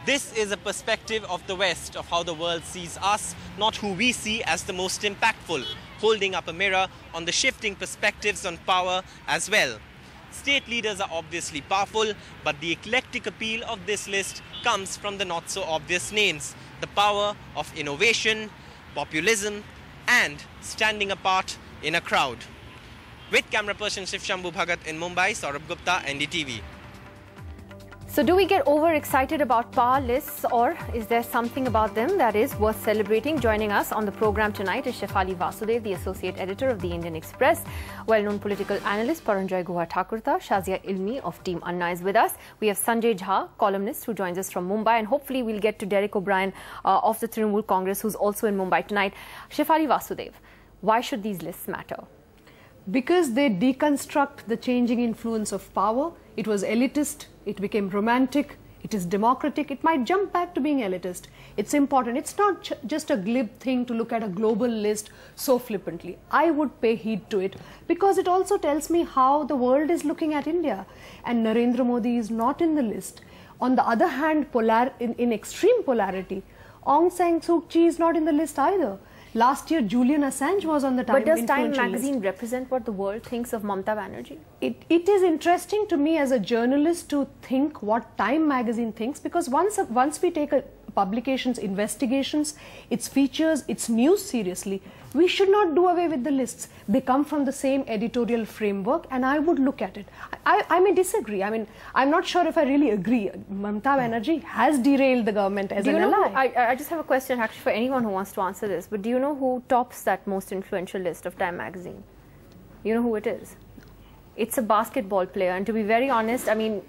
This is a perspective of the West, of how the world sees us, not who we see as the most impactful, holding up a mirror on the shifting perspectives on power as well. State leaders are obviously powerful, but the eclectic appeal of this list comes from the not-so-obvious names, the power of innovation, populism, and standing apart in a crowd. With camera person Shiv Shambhu Bhagat in Mumbai, Saurabh Gupta, NDTV. So do we get overexcited about power lists, or is there something about them that is worth celebrating? Joining us on the program tonight is Shefali Vasudev, the Associate Editor of the Indian Express, well-known political analyst Paranjoy Guha Thakurta, Shazia Ilmi of Team Anna is with us. We have Sanjay Jha, columnist, who joins us from Mumbai, and hopefully we'll get to Derek O'Brien of the Trinamool Congress, who's also in Mumbai tonight. Shefali Vasudev, why should these lists matter? Because they deconstruct the changing influence of power. It was elitist, it became romantic, it is democratic, it might jump back to being elitist. It's important. It's not just a glib thing to look at a global list so flippantly. I would pay heed to it because it also tells me how the world is looking at India. And Narendra Modi is not in the list. On the other hand, in extreme polarity, Aung San Suu Kyi is not in the list either. Last year, Julian Assange was on the Time But does Time influential magazine list. represent what the world thinks of Mamata Banerjee? It is interesting to me as a journalist to think what Time magazine thinks, because once we take a publication's investigations, its features, its news seriously, we should not do away with the lists. They come from the same editorial framework, and I would look at it. I may disagree. I mean, I'm not sure if I really agree. Mamata Banerjee has derailed the government as an ally. I just have a question actually for anyone who wants to answer this, but do you know who tops that most influential list of Time magazine? You know who it is? It's a basketball player, and to be very honest, I mean,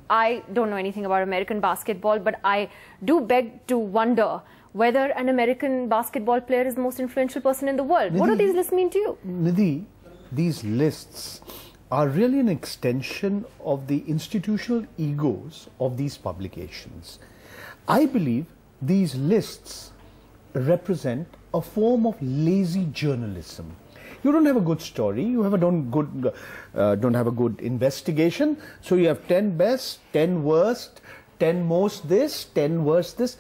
I don't know anything about American basketball, but I do beg to wonder whether an American basketball player is the most influential person in the world. Nidhi, what do these lists mean to you? Nidhi, these lists are really an extension of the institutional egos of these publications. I believe these lists represent a form of lazy journalism. You don't have a good story, you don't have a good investigation, so you have 10 best, 10 worst, 10 most this, 10 worst this.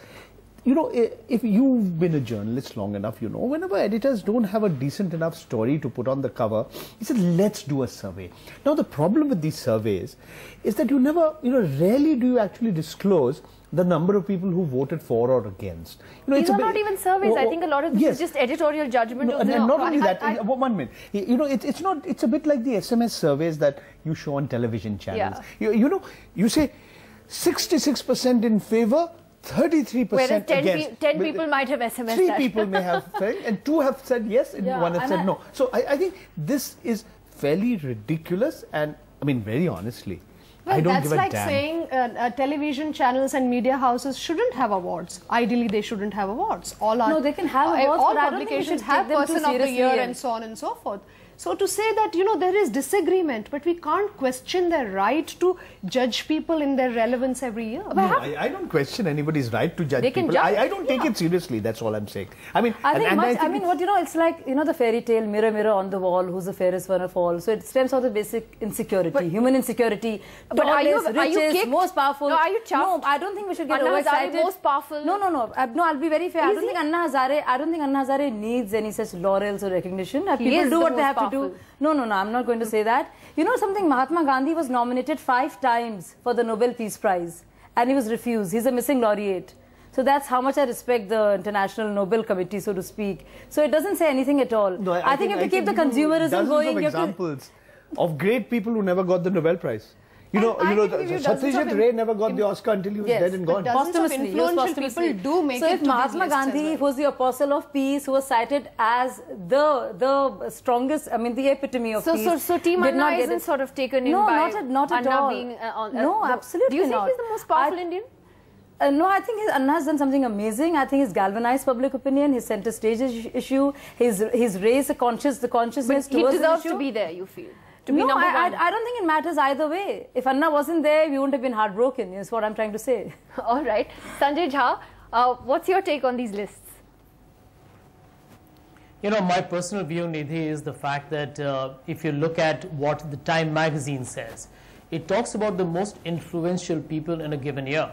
You know, if you've been a journalist long enough, you know, whenever editors don't have a decent enough story to put on the cover, he said, let's do a survey. Now, the problem with these surveys is that you never, rarely do you actually disclose the number of people who voted for or against. These are not even surveys. I think a lot of this is just editorial judgment. And not only that, 1 minute. It's a bit like the SMS surveys that you show on television channels. Yeah. You say 66% in favor, 33% against. 10 people might have SMS 3 people may have said, and 2 have said yes, and 1 have said no. So I think this is fairly ridiculous, and I mean, very honestly, well, I don't give a damn. That's like saying television channels and media houses shouldn't have awards. Ideally, they shouldn't have awards. No, they can have awards, all but I don't think publications have Person of the Year and so on and so forth. So to say that, there is disagreement, but we can't question their right to judge people in their relevance every year. No, I don't question anybody's right to judge people. I don't take it seriously, that's all I'm saying. I mean, it's like, the fairy tale, mirror, mirror on the wall, who's the fairest one of all. So it stems from the basic insecurity, human insecurity. But are you kicked? Most powerful. No, are you chuffed? No, I don't think we should get Anna overexcited. Hazare most powerful? No, I'll be very fair. I don't think Anna Hazare needs any such laurels or recognition. People do what they have to do. No, I'm not going to say that. You know something, Mahatma Gandhi was nominated 5 times for the Nobel Peace Prize, and he was refused. He's a missing laureate. So that's how much I respect the International Nobel Committee, so to speak. So it doesn't say anything at all. No, I think you have to keep the consumerism going. Dozens of examples of great people who never got the Nobel Prize. Satyajit Ray never got the Oscar until he was dead and gone. Posthumously, influential people do make so it if Mahatma Gandhi, who was the apostle of peace, who was cited as the strongest, I mean the epitome of peace. So Team Anna isn't sort of taken in by not at Anna all. being no, absolutely not. Do you think he's the most powerful Indian? No, I think Anna has done something amazing. I think he's galvanized public opinion, his centre stage issue, he's raised the consciousness. But he deserves to be there, you feel? No, I don't think it matters either way. If Anna wasn't there, we wouldn't have been heartbroken, is what I'm trying to say. All right. Sanjay Jha, what's your take on these lists? My personal view, Nidhi, is the fact that if you look at what the Time magazine says, it talks about the most influential people in a given year.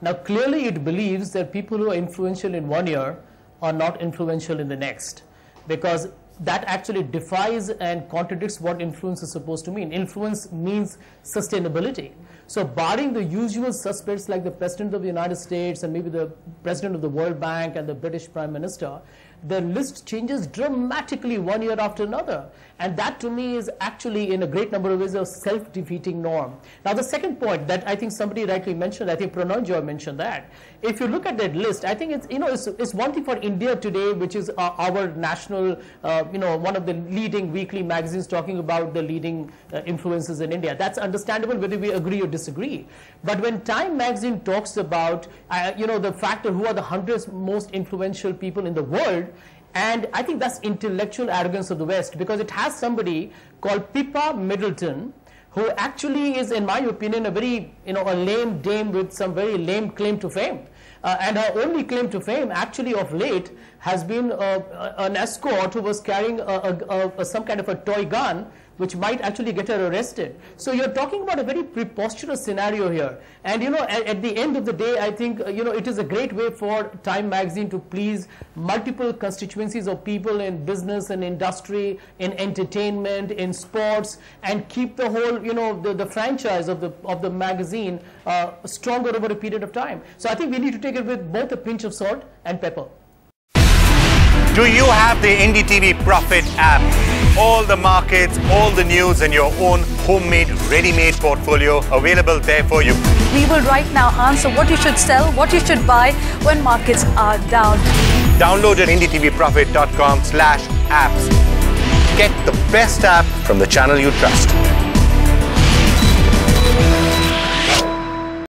Now, clearly it believes that people who are influential in one year are not influential in the next, because that actually defies and contradicts what influence is supposed to mean. Influence means sustainability. So barring the usual suspects like the President of the United States and maybe the President of the World Bank and the British Prime Minister, the list changes dramatically one year after another. And that to me is actually in a great number of ways a self-defeating norm. Now the second point that I think somebody rightly mentioned, I think Pranay Joy mentioned that. If you look at that list, I think it's, it's one thing for India Today, which is our national, one of the leading weekly magazines talking about the leading influences in India. That's understandable whether we agree or disagree. But when Time magazine talks about, the factor who are the 100 most influential people in the world, and I think that's intellectual arrogance of the West, because it has somebody called Pippa Middleton, who actually is, in my opinion, a very, a lame dame with some very lame claim to fame. And her only claim to fame, actually of late, has been an escort who was carrying some kind of a toy gun, which might actually get her arrested. So you're talking about a very preposterous scenario here. And at the end of the day, I think it is a great way for Time magazine to please multiple constituencies of people in business and industry, in entertainment, in sports, and keep the whole the franchise of the magazine stronger over a period of time. So I think we need to take it with both a pinch of salt and pepper. Do you have the NDTV Profit app? All the markets, all the news and your own homemade, ready-made portfolio available there for you. We will right now answer what you should sell, what you should buy when markets are down. Download at ndtvprofit.com/apps. Get the best app from the channel you trust.